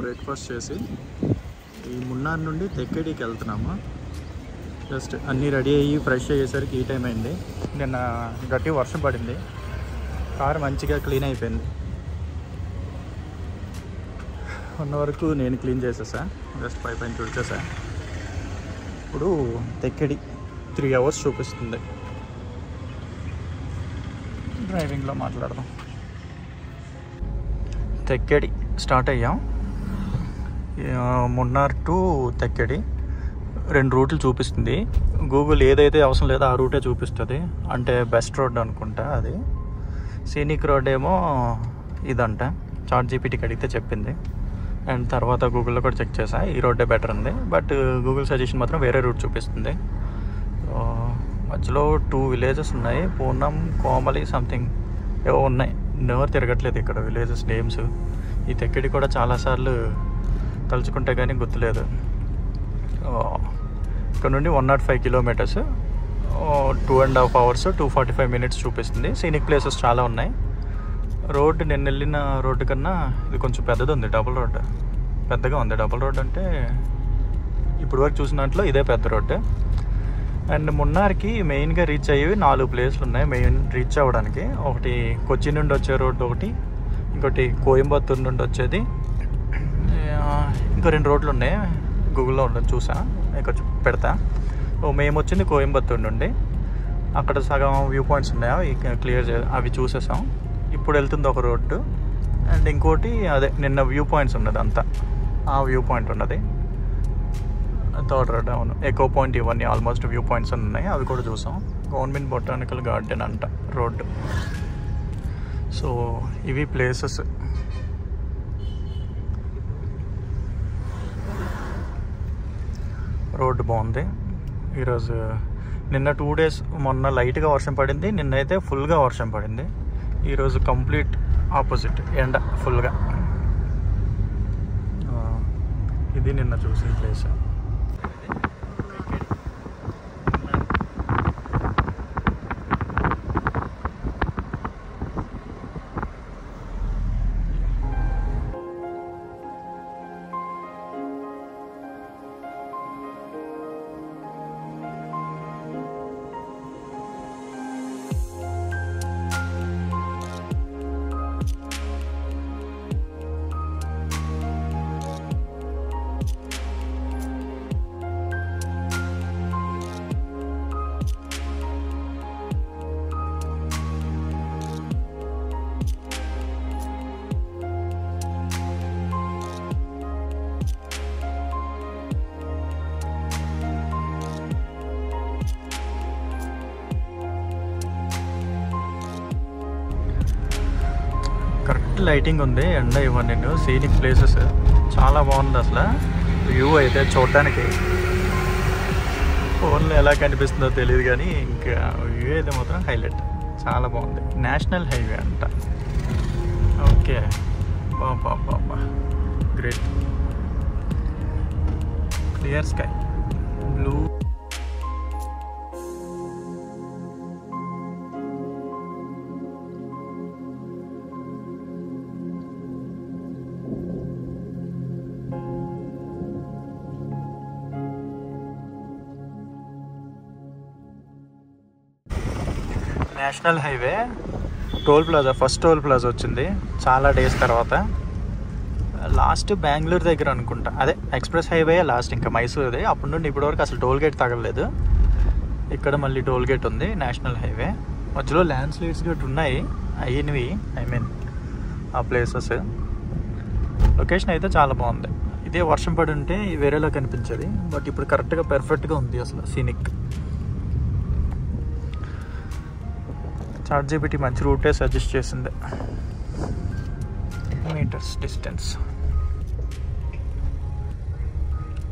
Breakfast చేసి ఈ మున్నార్ నుండి తెక్కేడికి వెళ్తున్నాము. జస్ట్ అన్నీ రెడీ అయ్యి ఫ్రెష్ అయ్యేసరికి ఈ టైం అయింది. నిన్న గట్టి వర్షం పడింది, కారు మంచిగా క్లీన్ అయిపోయింది. ఉన్న వరకు నేను క్లీన్ చేసేసా, జస్ట్ పైన తుడిచేసా. ఇప్పుడు తెక్కేడి 3 hours చూపిస్తుంది. డ్రైవింగ్లో మాట్లాడదాం. తెక్కేడి స్టార్ట్ అయ్యాం. మున్నార్ టు తెక్కేడి 2 రూట్లు చూపిస్తుంది. గూగుల్ ఏదైతే అవసరం లేదో ఆ రూటే చూపిస్తుంది. అంటే బెస్ట్ రోడ్ అనుకుంటా అది. సీనిక్ రోడ్ ఏమో ఇదంట, ChatGPTకి అడిగితే చెప్పింది. అండ్ తర్వాత గూగుల్లో కూడా చెక్ చేసా, ఈ రోడ్డే బెటర్ ఉంది. బట్ గూగుల్ సజెషన్ మాత్రం వేరే రూట్ చూపిస్తుంది. మధ్యలో 2 విలేజెస్ ఉన్నాయి, పూనం, కోమలి సంథింగ్ ఏవో ఉన్నాయి. నెవర్ తిరగట్లేదు ఇక్కడ విలేజెస్ నేమ్స్. ఈ తెక్కిడి కూడా చాలాసార్లు తలుచుకుంటే కానీ గుర్తులేదు. ఇక్కడ నుండి 105 kilometers, 2.5 hours 245 minutes చూపిస్తుంది. సీనిక్ ప్లేసెస్ చాలా ఉన్నాయి. రోడ్డు నేను వెళ్ళిన రోడ్డు కన్నా ఇది కొంచెం పెద్దది ఉంది, డబుల్ రోడ్ పెద్దగా ఉంది. డబుల్ రోడ్ అంటే ఇప్పుడు వరకు చూసిన దాంట్లో ఇదే పెద్ద రోడ్డు. అండ్ మున్నార్కి మెయిన్గా రీచ్ అయ్యేవి 4 ప్లేస్లు ఉన్నాయి మెయిన్ రీచ్ అవ్వడానికి. ఒకటి కొచ్చి నుండి వచ్చే రోడ్డు ఒకటి, ఇంకోటి కోయంబత్తూరు నుండి వచ్చేది, ఇంకో 2 రోడ్లు ఉన్నాయి. గూగుల్లో ఉండదు చూసా, కొంచెం పెడతా. మేము వచ్చింది కోయంబత్తూరు నుండి. అక్కడ సగం వ్యూ పాయింట్స్ ఉన్నాయి, అవి క్లియర్ అవి చూసేసాం. ఇప్పుడు వెళ్తుంది ఒక రోడ్డు. అండ్ ఇంకోటి అదే నిన్న వ్యూ పాయింట్స్ ఉన్నది అంతా, ఆ వ్యూ పాయింట్ ఉన్నది. థర్డ్ రోడ్, అవును, ఎకో పాయింట్, ఇవన్నీ ఆల్మోస్ట్ వ్యూ పాయింట్స్ ఉన్నాయి, అవి కూడా చూసాం. గవర్నమెంట్ బొటానికల్ గార్డెన్ అంట రోడ్డు. సో ఇవి ప్లేసెస్. రోడ్డు బాగుంది. ఈరోజు నిన్న 2 days మొన్న లైట్గా వర్షం పడింది, నిన్నైతే ఫుల్గా వర్షం పడింది. ఈరోజు కంప్లీట్ ఆపోజిట్, ఎండ ఫుల్గా. ఇది నిన్న చూసిన ప్లేస్. కరెక్ట్ లైటింగ్ ఉంది, ఎండ ఇవ్వండి. నేను సీనిక్ ప్లేసెస్ చాలా బాగుంది అసలు. వ్యూ అయితే చూడడానికి ఫోన్లో ఎలా కనిపిస్తుందో తెలియదు కానీ ఇంకా వ్యూ అయితే మాత్రం హైలైట్, చాలా బాగుంది. నేషనల్ హైవే అంట. ఓకే, బాబా great. Clear sky, blue. National highway toll plaza, first toll plaza వచ్చింది చాలా డేస్ తర్వాత. లాస్ట్ బెంగళూరు దగ్గర అనుకుంటా, అదే ఎక్స్ప్రెస్ హైవే లాస్ట్, ఇంకా మైసూరుది. అప్పటి నుండి ఇప్పటి వరకు అసలు టోల్ గేట్ తగలలేదు. ఇక్కడ మళ్ళీ టోల్ గేట్ ఉంది. నేషనల్ హైవే మధ్యలో ల్యాండ్ స్లైడ్స్ గేట్ ఉన్నాయి, అయినవి ఆ ప్లేసెస్. లొకేషన్ అయితే చాలా బాగుంది. ఇదే వర్షం పడి ఉంటే వేరేలా కనిపించేది, బట్ ఇప్పుడు కరెక్ట్గా పర్ఫెక్ట్గా ఉంది అసలు సీనిక్. ChatGPT మంచి రూటే సజెస్ట్ చేసింది. మీటర్స్ డిస్టెన్స్,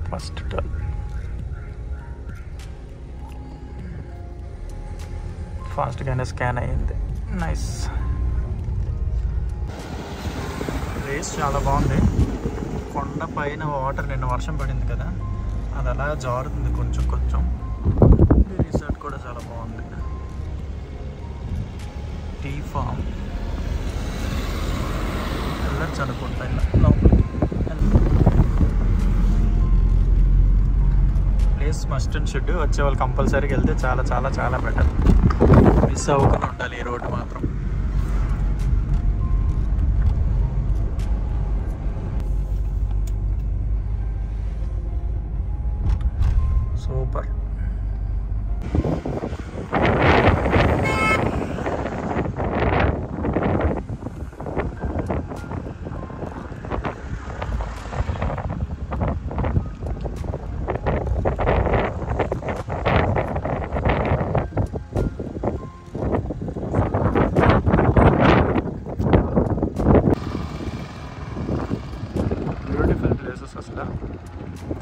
ఫస్ట్ టర్న్, ఫాస్ట్గానే స్కాన్ అయ్యింది. నైస్. రేస్ చాలా బాగుంది. కొండ పైన వాటర్, నిన్న వర్షం పడింది కదా, అది అలా జారుతుంది కొంచెం కొంచెం. రిసార్ట్ కూడా చాలా బాగుంది. టీ ఫామ్ వెళ్ళొచ్చు అనుకుంటా, ఇలా లోపలికి ప్లేస్ మస్ట్ అండ్ షుడ్. వచ్చే వాళ్ళు కంపల్సరీగా వెళ్తే చాలా చాలా చాలా బెటర్. మిస్ అవ్వకుండా ఉండాలి ఈ రోడ్డు మాత్రం. సూపర్.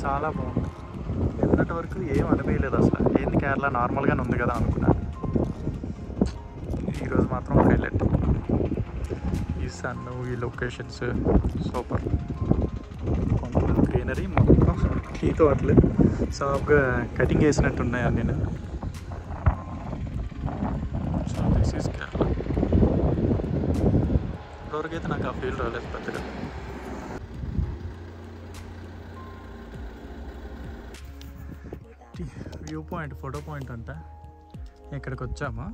చాలా బాగుంది. వెళ్ళినట్టు వరకు ఏం అనిపించలేదు అసలు. ఏంది కేరళ నార్మల్గానే ఉంది కదా అనుకున్నాను. ఈరోజు మాత్రం హైలైట్. ఈ సన్ను, ఈ లొకేషన్స్ సూపర్. కొంచెం గ్రీనరీ, మొత్తం టీ తోటలు సాఫ్గా కటింగ్ వేసినట్టు ఉన్నాయి అన్నీ. So this is Kerala. ఇప్పటివరకైతే నాకు ఆ ఫీల్ రాలేదు పెద్దగా. వ్యూ పాయింట్, ఫోటో పాయింట్ అంట. ఇక్కడికి వచ్చాము.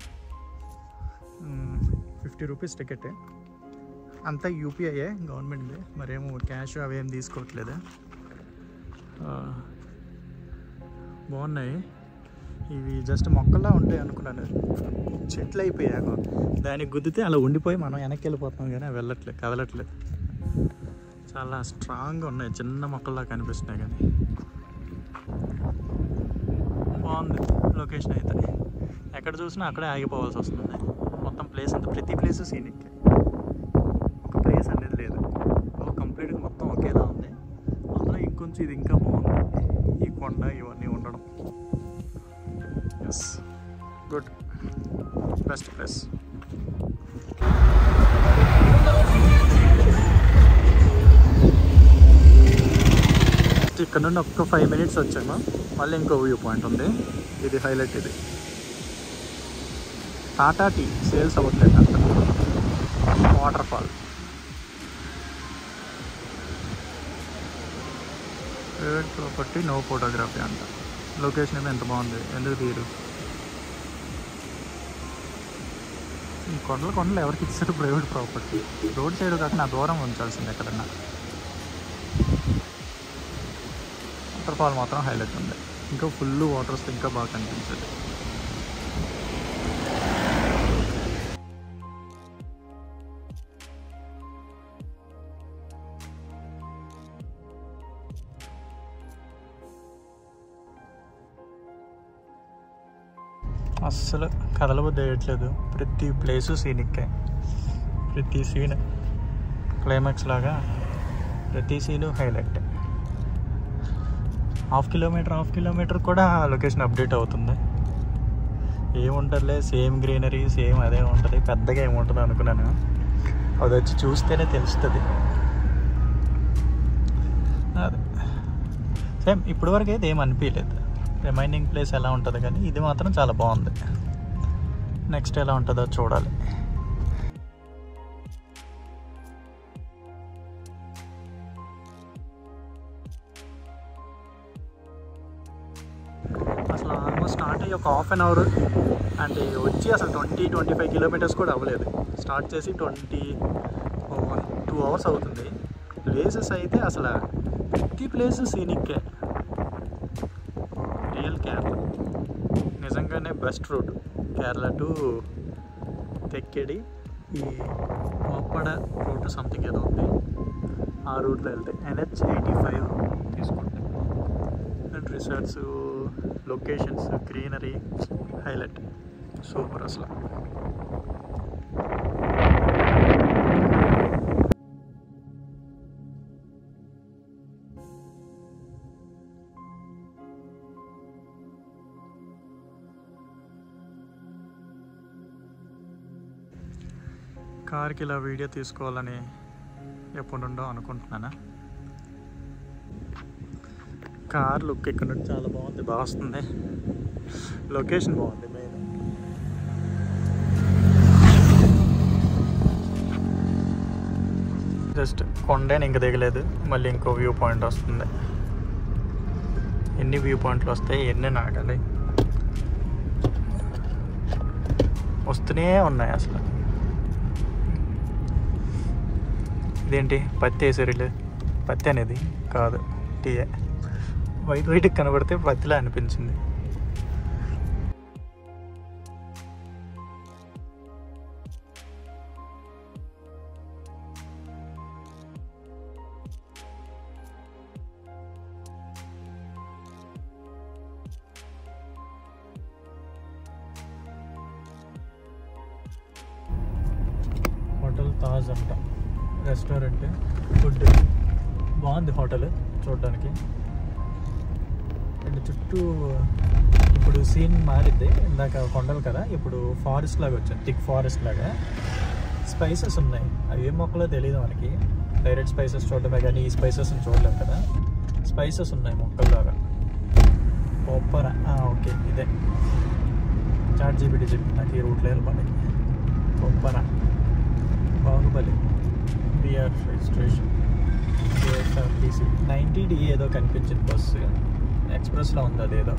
50 రూపీస్ టికెట్. అంతా యూపీఐయే, గవర్నమెంట్ది. మరేమో క్యాష్ అవేం తీసుకోవట్లేదు. బాగున్నాయి ఇవి. జస్ట్ మొక్కల్లా ఉంటాయి అనుకున్నాను. చెట్లు అయిపోయాక దానికి గుద్దితే అలా ఉండిపోయి మనం వెనక్కి వెళ్ళిపోతాం, కానీ అవి వెళ్ళట్లేదు, కదలట్లేదు. చాలా స్ట్రాంగ్గా ఉన్నాయి, చిన్న మొక్కల్లా కనిపిస్తున్నాయి. కానీ బాగుంది లొకేషన్ అయితే. ఎక్కడ చూసినా అక్కడే ఆగిపోవాల్సి వస్తుంది. మొత్తం ప్లేస్ అంతా, ప్రతి ప్లేస్ సీనిక్. ఒక ప్లేస్ అనేది లేదు, కంప్లీట్గా మొత్తం ఒకేలా ఉంది. అందులో ఇంకొంచెం ఇది ఇంకా బాగుంది, ఈ కొండ ఇవన్నీ ఉండడం. Yes, good, best place. ఇక్కడ నుండి ఒక్క 5 మినిట్స్ వచ్చాము. మళ్ళీ ఇంకో వ్యూ పాయింట్ ఉంది, ఇది హైలైట్. ఇది టాటా టీ సేల్స్ అవ్వట్లేదు అంట. Waterfall. Private property, no photography అంట. లొకేషన్ ఏమో ఎంత బాగుంది, ఎందుకు తీరు. ఈ కొండలు ఎవరికి ఇచ్చారు ప్రైవేట్ ప్రాపర్టీ? రోడ్ సైడ్ కాకుండా దూరం ఉంచాల్సింది ఎక్కడన్నా. వాటర్ ఫాల్ మాత్రం హైలైట్ ఉంది. ఇంకా ఫుల్ వాటర్ వస్తే ఇంకా బాగా కనిపించేది. అస్సలు కదలబుద్ధి వేయట్లేదు. ప్రతి ప్లేసు సీనిక్కే. ప్రతి సీన్ క్లైమాక్స్ లాగా ప్రతి సీను హైలైట్. హాఫ్ కిలోమీటర్ కూడా లొకేషన్ అప్డేట్ అవుతుంది. ఏముంటుందిలే, సేమ్ గ్రీనరీ, సేమ్ అదే ఉంటుంది, పెద్దగా ఏముంటుంది అనుకున్నాను. అది వచ్చి చూస్తేనే తెలుస్తుంది. అదే సేమ్ ఇప్పటివరకు అయితే ఏం అనిపించలేదు. రిమైనింగ్ ప్లేస్ ఎలా ఉంటుంది, కానీ ఇది మాత్రం చాలా బాగుంది. నెక్స్ట్ ఎలా ఉంటుందో చూడాలి. అసలు ఆల్మోస్ట్ స్టార్ట్ అయ్యి ఒక హాఫ్ అన్ అవర్ అంటే వచ్చి అసలు 20-25 కిలోమీటర్స్ కూడా అవ్వలేదు. స్టార్ట్ చేసి 2 అవర్స్ అవుతుంది. ప్లేసెస్ అయితే అసలు ప్రతి ప్లేస్ సీనిక్కే. రియల్ కేరళ నిజంగానే బెస్ట్ రూట్. కేరళ టు తెక్కెడి, ఈ మొప్పడ రూట్ సంథింగ్ ఏదో ఉంది, ఆ రూట్లో వెళ్తే NH85 తీసుకుంటే resorts, locations, greenery highlight. Super అసలు. కార్కి ఇలా వీడియో తీసుకోవాలని ఎప్పుడు నుండో అనుకుంటున్నాను. కార్ లుక్ ఇక్కడ నుండి చాలా బాగుంది, బాగా వస్తుంది. లొకేషన్ బాగుంది మెయిన్. జస్ట్ కొండని ఇంక దిగలేదు, మళ్ళీ ఇంకో వ్యూ పాయింట్ వస్తుంది. ఎన్ని వ్యూ పాయింట్లు వస్తాయి, ఎన్ని నాగాలి, వస్తూనే ఉన్నాయి అసలు. ఇదేంటి పత్తి వేసారు, పత్తి అనేది కాదు, టీయే. వైట్ వైట్కి కనబడితే పత్తిలా అనిపించింది. హోటల్ తాజ్ అంట రెస్టారెంట్, ఫుడ్ బాగుంది. హోటల్ చూడడానికి అండ్ చుట్టూ ఇప్పుడు సీన్ మారిద్ది. ఇందాక కొండలు కదా, ఇప్పుడు ఫారెస్ట్ లాగా వచ్చింది, థిక్ ఫారెస్ట్ లాగా. స్పైసెస్ ఉన్నాయి, అవి ఏం మొక్కలో తెలియదు మనకి, డైరెక్ట్ స్పైసెస్ చూడటమే కానీ ఈ స్పైసెస్ని చూడలేము కదా. స్పైసెస్ ఉన్నాయి మొక్కల్లాగా. పొప్పర, ఓకే, ఇదే ChatGPT చెప్పి నాకు ఈ రూట్లో వెళ్ళి. పొప్పర, Baahubali, BR registration, KSRTC 90D ఏదో కనిపించింది బస్సు. ఎక్స్ప్రెస్లో ఉంది అదేదో.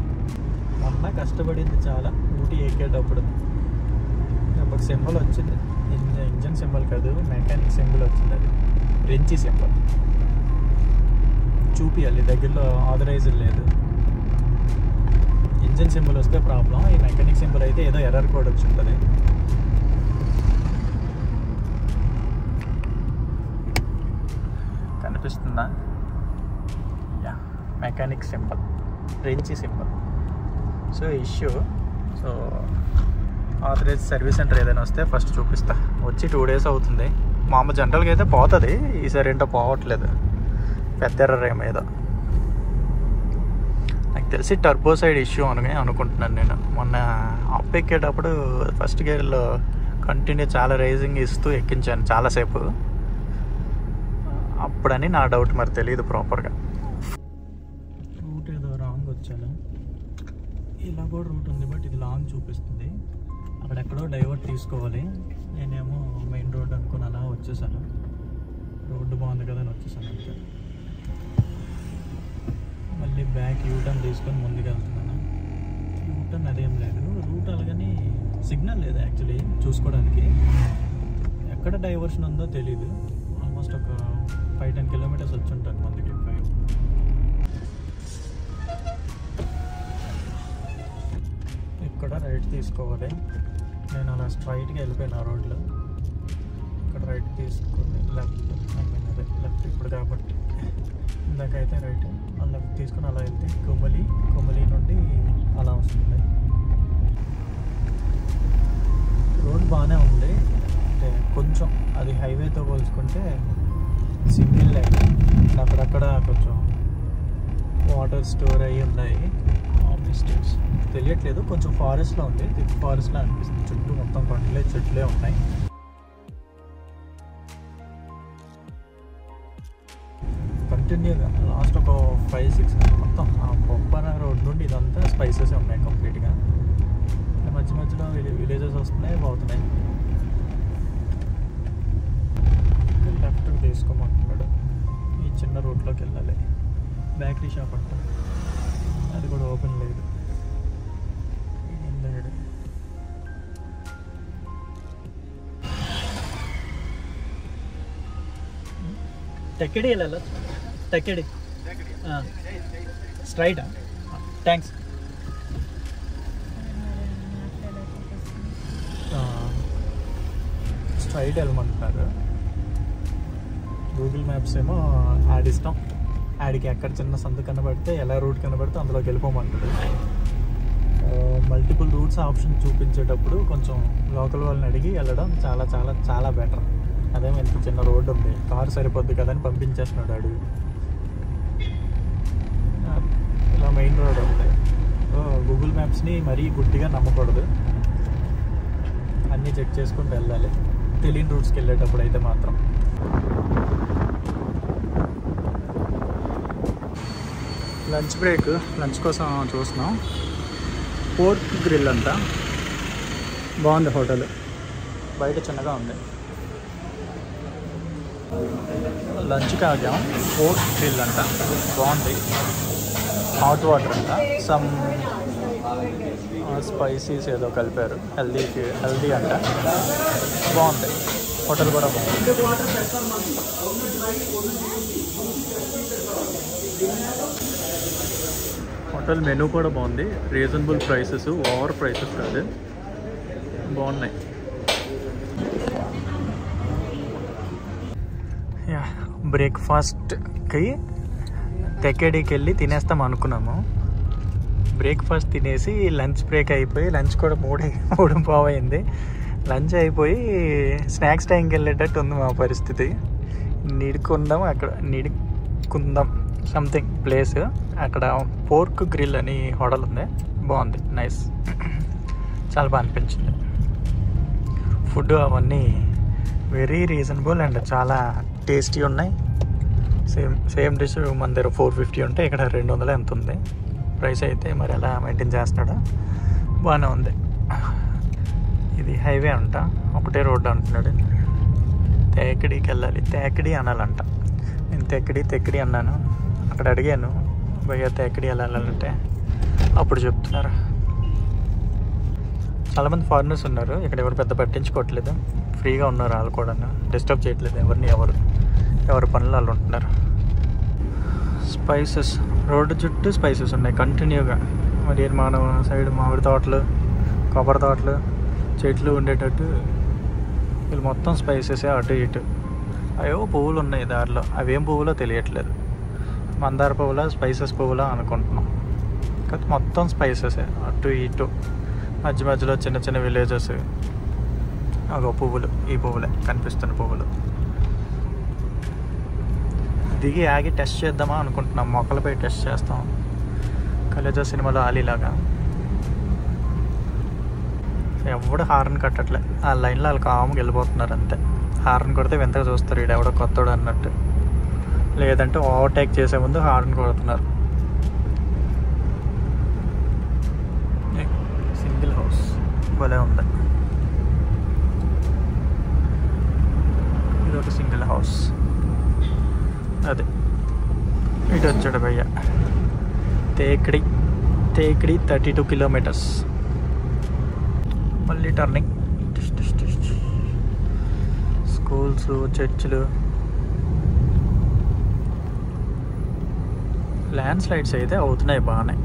మొన్న కష్టపడింది చాలా ఊటీ ఎక్కేటప్పుడు. ఒక సింబల్ వచ్చింది, ఇంజన్ సింబల్ కాదు, మెకానిక్ సింబల్ వచ్చింది. అది రెంచి సింబల్ చూపియాలి, దగ్గరలో ఆథరైజ్డ్ లేదు. ఇంజన్ సింబల్ వస్తే ప్రాబ్లం, ఈ మెకానిక్ సింబల్ అయితే ఏదో ఎర్రర్ కోడ్ వచ్చి ఉంటుంది. కనిపిస్తుందా? Yeah, mechanic symbol, wrench symbol. So issue, so authorise service centre ఏదైనా వస్తే ఫస్ట్ చూపిస్తా. వచ్చి 2 days అవుతుంది. మామూలు జనరల్గా అయితే పోతుంది, ఈసారి ఏంటో పోవట్లేదు. పెద్ద ఎర్రర్ ఏమేదో నాకు తెలిసి టర్బో సైడ్ ఇష్యూ అని అనుకుంటున్నాను నేను. మొన్న అప్ ఎక్కేటప్పుడు ఫస్ట్ గేర్లో కంటిన్యూ చాలా రైజింగ్ ఇస్తూ ఎక్కించాను చాలాసేపు, అప్పుడని నా డౌట్, మరి తెలియదు ప్రాపర్గా. రూట్ ఏదో రాంగ్ వచ్చాను. ఇలా కూడా రూట్ ఉంది, బట్ ఇది లాంగ్ చూపిస్తుంది. అక్కడెక్కడో డైవర్ట్ తీసుకోవాలి. నేనేమో మెయిన్ రోడ్ అనుకుని అలా వచ్చేసాను. రోడ్డు బాగుంది కదా అని వచ్చేసాను అంతే. మళ్ళీ బ్యాక్ యూటర్న్ తీసుకొని ముందుకు వెళ్తున్నాను. యూటర్న్ అదేం లేదు, రూట్ అలాగని సిగ్నల్ లేదు యాక్చువల్లీ చూసుకోవడానికి. ఎక్కడ డైవర్షన్ ఉందో తెలీదు. ఆల్మోస్ట్ ఒక 5-10 kilometers వచ్చి ఉంటాను ముందుకి. ఇక్కడ రైట్ తీసుకోవాలి. నేను అలా స్ట్రైట్గా వెళ్ళిపోయాను ఆ రోడ్లో. ఇక్కడ రైట్ తీసుకొని లెఫ్ట్, అదే లెఫ్ట్ ఇప్పుడు కాబట్టి. ఇందాకైతే రైట్, లెఫ్ట్ తీసుకొని అలా వెళ్తే కొమలి నుండి అలా వస్తుంది. రోడ్ బాగానే ఉంది, అంటే కొంచెం అది హైవేతో పోల్చుకుంటే సింగిల్ లైన్. అక్కడక్కడ కొంచెం వాటర్ స్టోర్ అయ్యి ఉన్నాయి. డిస్టెన్స్ తెలియట్లేదు, కొంచెం ఫారెస్ట్లో ఉంది, థిక్ ఫారెస్ట్లో అనిపిస్తుంది. చుట్టూ మొత్తం కొండలే చెట్లే ఉన్నాయి. కంటిన్యూగా లాస్ట్ ఒక 5-6 మొత్తం ఆ పొప్పర రోడ్ నుండి ఇదంతా స్పైసెస్ ఉన్నాయి కంప్లీట్గా. మధ్య మధ్యలో విలేజెస్ వస్తున్నాయి, పోతున్నాయి. లెఫ్ట్ తీసుకోమంటున్నాడు. ఈ చిన్న రోడ్లోకి వెళ్ళాలి. బేకరీ షాప్ అంట, అది కూడా ఓపెన్ లేదు. టెక్కడి వెళ్ళాల, టెక్కడి స్ట్రైటా? థ్యాంక్స్. స్ట్రైట్ వెళ్ళమంటున్నారు. గూగుల్ మ్యాప్స్ ఏమో యాడ్ ఇస్తాం, యాడ్కి ఎక్కడ చిన్న సందు కనబడితే, ఎలా రూట్ కనబడితే అందులోకి వెళ్ళిపోమంటుంది. మల్టిపుల్ రూట్స్ ఆప్షన్ చూపించేటప్పుడు కొంచెం లోకల్ వాళ్ళని అడిగి వెళ్ళడం చాలా చాలా చాలా బెటర్. అదేమో ఇంత చిన్న రోడ్డు ఉంది, కారు సరిపోద్ది కదా అని పంపించేస్తున్నాడు అడుగు. ఇలా మెయిన్ రోడ్ ఉంది. గూగుల్ మ్యాప్స్ని మరీ గుడ్డిగా నమ్మకూడదు, అన్నీ చెక్ చేసుకుంటూ వెళ్ళాలి తెలియని రూట్స్కి వెళ్ళేటప్పుడు అయితే మాత్రం. లంచ్ బ్రేక్, లంచ్ కోసం చూస్తున్నాం. పోర్క్ గ్రిల్ అంట, బాగుంది హోటల్, బయట చిన్నగా ఉంది. లంచ్కి ఆగాం. పోర్క్ గ్రిల్ అంట, బాగుంది. హాట్ వాటర్ అంట, సమ్ స్పైసీస్ ఏదో కలిపారు. హెల్దీ అంట, బాగుంది. హోటల్ కూడా బాగుంది. హోటల్ మెనూ కూడా బాగుంది. రీజనబుల్ ప్రైసెస్, ఓవర్ ప్రైసెస్ కాదు, బాగున్నాయి. బ్రేక్ఫాస్ట్కి తెక్కేడికి వెళ్ళి తినేస్తాం అనుకున్నాము. బ్రేక్ఫాస్ట్ తినేసి లంచ్ బ్రేక్ అయిపోయి, లంచ్ కూడా 3:15 అయింది. లంచ్ అయిపోయి స్నాక్స్ టైంకి వెళ్ళేటట్టు ఉంది మా పరిస్థితి. నిడుకుందాం సంథింగ్ ప్లేస్, అక్కడ పోర్క్ గ్రిల్ అని హోటల్ ఉంది, బాగుంది, నైస్, చాలా బాగా అనిపించింది. ఫుడ్ అవన్నీ వెరీ రీజనబుల్ అండ్ చాలా టేస్టీ ఉన్నాయి. సేమ్ డిష్ మన దగ్గర 450 ఉంటే ఇక్కడ 200 ఎంత ఉంది. ప్రైస్ అయితే మరి ఎలా మెయింటైన్ చేస్తాడో, బాగానే ఉంది. ఇది హైవే అంట, ఒకటే రోడ్డు అంటున్నాడు. తేకిడికి వెళ్ళాలి, తేకిడి అనాలంట. నేను తెక్కిడి అన్నాను. అక్కడ అడిగాను, భయ్యా తేకిడి వెళ్ళాలంటే అప్పుడు చెప్తున్నారు. చాలామంది ఫారినర్స్ ఉన్నారు ఇక్కడ, ఎవరు పెద్ద పట్టించుకోవట్లేదు, ఫ్రీగా ఉన్నారు. వాళ్ళు కూడా డిస్టర్బ్ చేయట్లేదు ఎవరిని, ఎవరి పనులు వాళ్ళు ఉంటున్నారు. స్పైసెస్, రోడ్డు చుట్టూ స్పైసెస్ ఉన్నాయి కంటిన్యూగా. మరి మన సైడ్ మామిడి తోటలు, కొబ్బరి తోటలు, చెట్లు ఉండేటట్టు వీళ్ళు మొత్తం స్పైసెసే అటు ఇటు. అయ్యో పువ్వులు ఉన్నాయి దారిలో, అవేం పువ్వులో తెలియట్లేదు. మందార పువ్వులా, స్పైసెస్ పువ్వులా అనుకుంటున్నాం. కాకపోతే మొత్తం స్పైసెసే అటు ఇటు. మధ్యలో చిన్న చిన్న విలేజెస్, ఒక పువ్వులు, ఈ పువ్వులే కనిపిస్తున్న పువ్వులు. దిగి ఆగి టెస్ట్ చేద్దామా అనుకుంటున్నాం, మొక్కలపై టెస్ట్ చేస్తాం. కలేజా సినిమాలో ఆలీలాగా. ఎవడు హార్న్ కట్టట్లే, ఆ లైన్లో వాళ్ళు కామ్గా వెళ్ళిపోతున్నారు అంతే. హార్న్ కొడితే వింతగా చూస్తారు, ఈడు ఎవడో కొత్తడు అన్నట్టు. లేదంటే ఓవర్టేక్ చేసే ముందు హార్న్ కొడుతున్నారు. సింగిల్ హౌస్ భలే ఉంది. ఇది ఒక సింగిల్ హౌస్. అదే ఇటు వచ్చాడు భయ్య. తేకిడి 32 కిలోమీటర్స్. మళ్ళీ టర్నింగ్. స్కూల్స్, చర్చిలు. ల్యాండ్ స్లైడ్స్ అయితే అవుతున్నాయి బాగానే,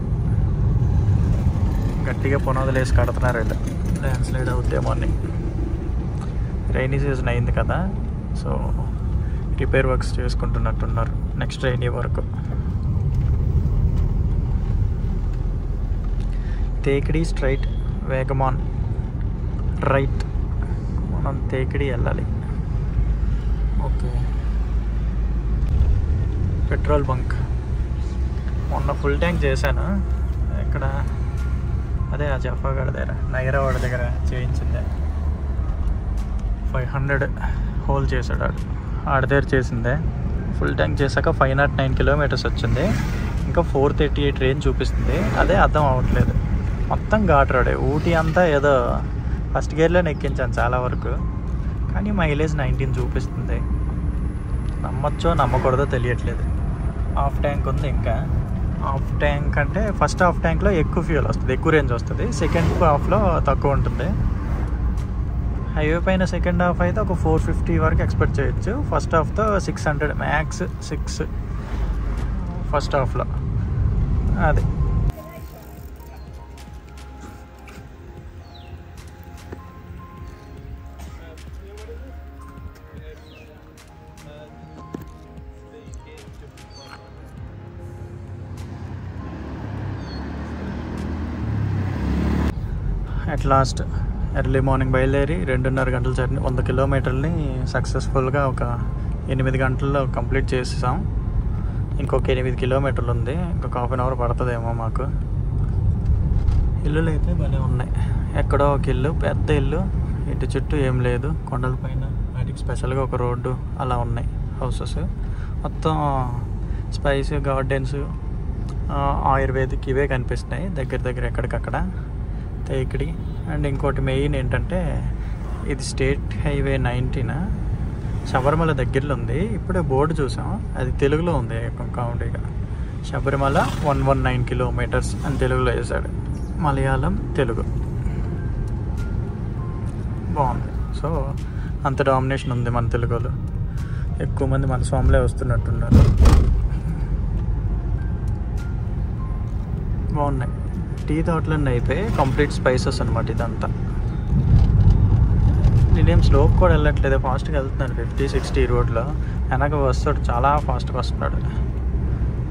గట్టిగా పునాదులు వేసి కడుతున్నారు. అయితే ల్యాండ్ స్లైడ్ అవుతాయేమో అని. రైనీ సీజన్ అయింది కదా, సో రిపేర్ వర్క్స్ చేసుకుంటున్నట్టున్నారు నెక్స్ట్ రైనీ వరకు. Thekkady straight, Vagamon right. మనం తేకిడి వెళ్ళాలి. Okay, petrol bunk. మొన్న ఫుల్ ట్యాంక్ చేశాను ఇక్కడ, అదే ఆ జఫాగఢ్ దగ్గర, నైరావాడ దగ్గర చేయించిందే. 500 హోల్ చేశాడు ఆడ దగ్గర చేసిందే. ఫుల్ ట్యాంక్ చేశాక 509 కిలోమీటర్స్ వచ్చింది. ఇంకా 438 రేంజ్ చూపిస్తుంది. అదే అర్థం అవ్వట్లేదు. మొత్తం ఘాట్ రోడే. ఊటీ అంతా ఏదో ఫస్ట్ గేర్లోనే ఎక్కించాను చాలా వరకు, కానీ మైలేజ్ 19 చూపిస్తుంది. నమ్మచ్చో నమ్మకూడదో తెలియట్లేదు. హాఫ్ ట్యాంక్ ఉంది ఇంకా. హాఫ్ ట్యాంక్ అంటే ఫస్ట్ హాఫ్ ట్యాంక్లో ఎక్కువ ఫ్యూల్ వస్తుంది, ఎక్కువ రేంజ్ వస్తుంది. సెకండ్ హాఫ్లో తక్కువ ఉంటుంది. హైవే పైన సెకండ్ హాఫ్ అయితే ఒక 450 వరకు ఎక్స్పెక్ట్ చేయొచ్చు. ఫస్ట్ హాఫ్తో 600 మ్యాక్స్ 6 ఫస్ట్ హాఫ్లో. అది అట్ లాస్ట్ ఎర్లీ మార్నింగ్ బయలుదేరి 2.5 గంటల జర్నీ, 100 కిలోమీటర్ని సక్సెస్ఫుల్గా ఒక 8 గంటల్లో కంప్లీట్ చేసాం. ఇంకొక 8 కిలోమీటర్లు ఉంది, ఇంకొక హాఫ్ అన్ అవర్ పడుతుందేమో మాకు. ఇల్లులు అయితే భలే ఉన్నాయి. ఎక్కడో ఒక ఇల్లు, పెద్ద ఇల్లు, ఇటు చుట్టూ ఏం లేదు, కొండల పైన వాటికి స్పెషల్గా ఒక రోడ్డు అలా ఉన్నాయి హౌసెస్. మొత్తం స్పైస్ గార్డెన్స్, ఆయుర్వేదిక్ ఇవే కనిపిస్తున్నాయి దగ్గర ఎక్కడికక్కడ. తేకిడి. అండ్ ఇంకోటి మెయిన్ ఏంటంటే ఇది స్టేట్ హైవే 19, శబరిమల దగ్గరలో ఉంది. ఇప్పుడే బోర్డు చూసాం, అది తెలుగులో ఉంది కామెడీగా. శబరిమల 119 కిలోమీటర్స్ అని తెలుగులో వేసాడు, మలయాళం తెలుగు. బాగుంది. సో అంత డామినేషన్ ఉంది మన తెలుగులో. ఎక్కువ మంది మన స్వాములే వస్తున్నట్టున్నారు. బాగున్నాయి. టీ తోటలన్నీ అయిపోయి కంప్లీట్ స్పైసెస్ అనమాట ఇదంతా. నేనేం స్లోప్ కూడా వెళ్ళట్లేదు, ఫాస్ట్గా వెళ్తున్నాను 50-60 రోడ్లో. వెనక వస్తాడు, చాలా ఫాస్ట్గా వస్తున్నాడు.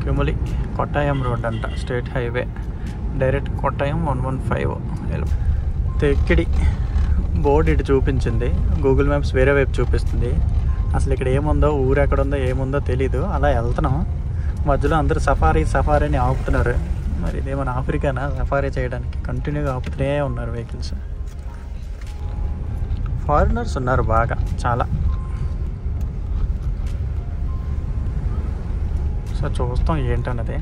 క్యుములి కొట్టాయం రోడ్ అంట, state highway direct Kottayam 115. Thekkady board ఇటు చూపించింది, గూగుల్ మ్యాప్స్ వేరే వైపు చూపిస్తుంది. అసలు ఇక్కడ ఏముందో, ఊరు ఎక్కడ ఉందో ఏముందో తెలీదు. అలా వెళ్తున్నాం, మధ్యలో అందరూ సఫారీ అని ఆపుతున్నారు. మరి ఇదేమన్నా ఆఫ్రికానా సఫారీ చేయడానికి? కంటిన్యూగా ఆపుతూనే ఉన్నారు వెహికల్స్. ఫారినర్స్ ఉన్నారు బాగా, చాలా. సో చూస్తాం ఏంటన్నది.